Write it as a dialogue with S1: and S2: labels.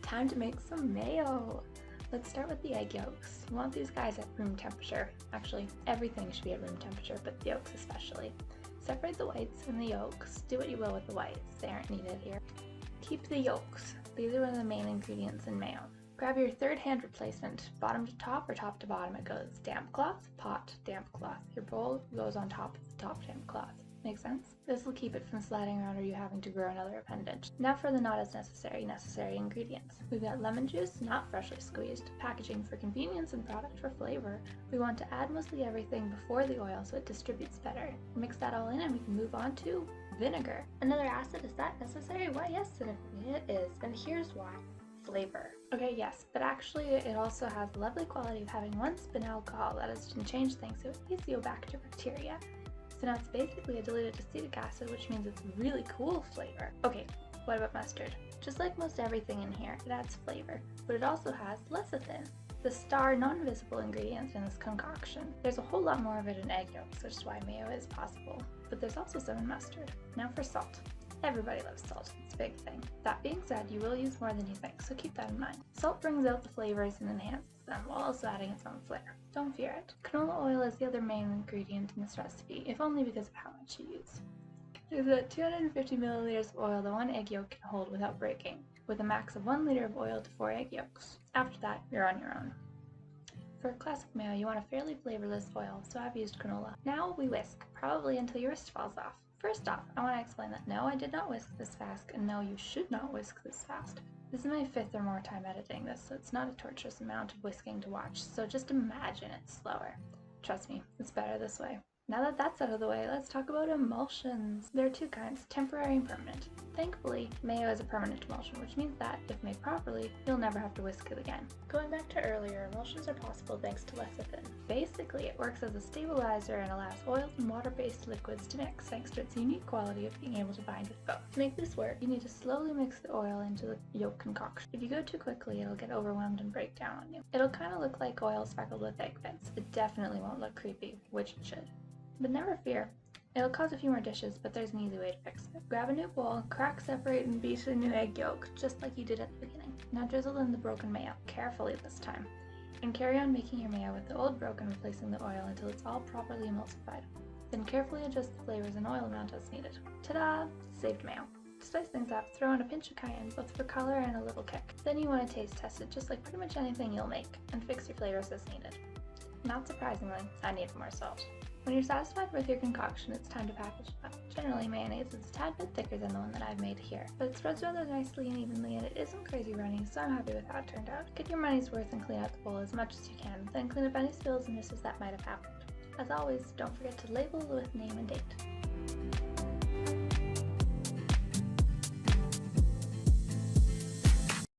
S1: Time to make some mayo! Let's start with the egg yolks. You want these guys at room temperature. Actually, everything should be at room temperature, but the yolks especially. Separate the whites and the yolks. Do what you will with the whites, they aren't needed here. Keep the yolks. These are one of the main ingredients in mayo. Grab your third hand replacement. Bottom to top or top to bottom it goes. Damp cloth, pot, damp cloth. Your bowl goes on top of the top damp cloth. Make sense? This will keep it from sliding around or you having to grow another appendage. Now for the not as necessary ingredients. We've got lemon juice, not freshly squeezed, packaging for convenience and product for flavor. We want to add mostly everything before the oil so it distributes better. Mix that all in and we can move on to vinegar. Another acid, is that necessary? Why yes, it is, and here's why. Flavor. Okay, yes, but actually it also has the lovely quality of having one spin alcohol that is to change things to Ethiobacter bacteria. So now it's basically a diluted acetic acid, which means it's a really cool flavor. Okay, what about mustard? Just like most everything in here, it adds flavor, but it also has lecithin, the star non-visible ingredient in this concoction. There's a whole lot more of it in egg yolks, which is why mayo is possible, but there's also some in mustard. Now for salt. Everybody loves salt, it's a big thing. That being said, you will use more than you think, so keep that in mind. Salt brings out the flavors and enhances them, while also adding its own flair. Don't fear it. Canola oil is the other main ingredient in this recipe, if only because of how much you use. There's about 250 milliliters of oil that one egg yolk can hold without breaking, with a max of 1 liter of oil to 4 egg yolks. After that, you're on your own. For classic mayo, you want a fairly flavorless oil, so I've used canola. Now we whisk, probably until your wrist falls off. First off, I want to explain that no, I did not whisk this fast, and no, you should not whisk this fast. This is my 5th or more time editing this, so it's not a torturous amount of whisking to watch, so just imagine it's slower. Trust me, it's better this way. Now that that's out of the way, let's talk about emulsions. There are two kinds, temporary and permanent. Thankfully, mayo is a permanent emulsion, which means that, if made properly, you'll never have to whisk it again. Going back to earlier, emulsions are possible thanks to lecithin. Basically, it works as a stabilizer and allows oils and water-based liquids to mix, thanks to its unique quality of being able to bind with both. To make this work, you need to slowly mix the oil into the yolk concoction. If you go too quickly, it'll get overwhelmed and break down on you. It'll kind of look like oil speckled with egg whites. It definitely won't look creepy, which it should. But never fear, it'll cause a few more dishes, but there's an easy way to fix it. Grab a new bowl, crack, separate, and beat a new egg yolk, just like you did at the beginning. Now drizzle in the broken mayo, carefully this time. And carry on making your mayo with the old broken replacing the oil until it's all properly emulsified. Then carefully adjust the flavors and oil amount as needed. Ta-da! Saved mayo. To spice things up, throw in a pinch of cayenne, both for color and a little kick. Then you want to taste test it just like pretty much anything you'll make, and fix your flavors as needed. Not surprisingly, I need more salt. When you're satisfied with your concoction, it's time to package it up. Generally, mayonnaise is a tad bit thicker than the one that I've made here, but it spreads rather nicely and evenly, and it isn't crazy runny, so I'm happy with how it turned out. Get your money's worth and clean out the bowl as much as you can, then clean up any spills and misses that might have happened. As always, don't forget to label with name and date.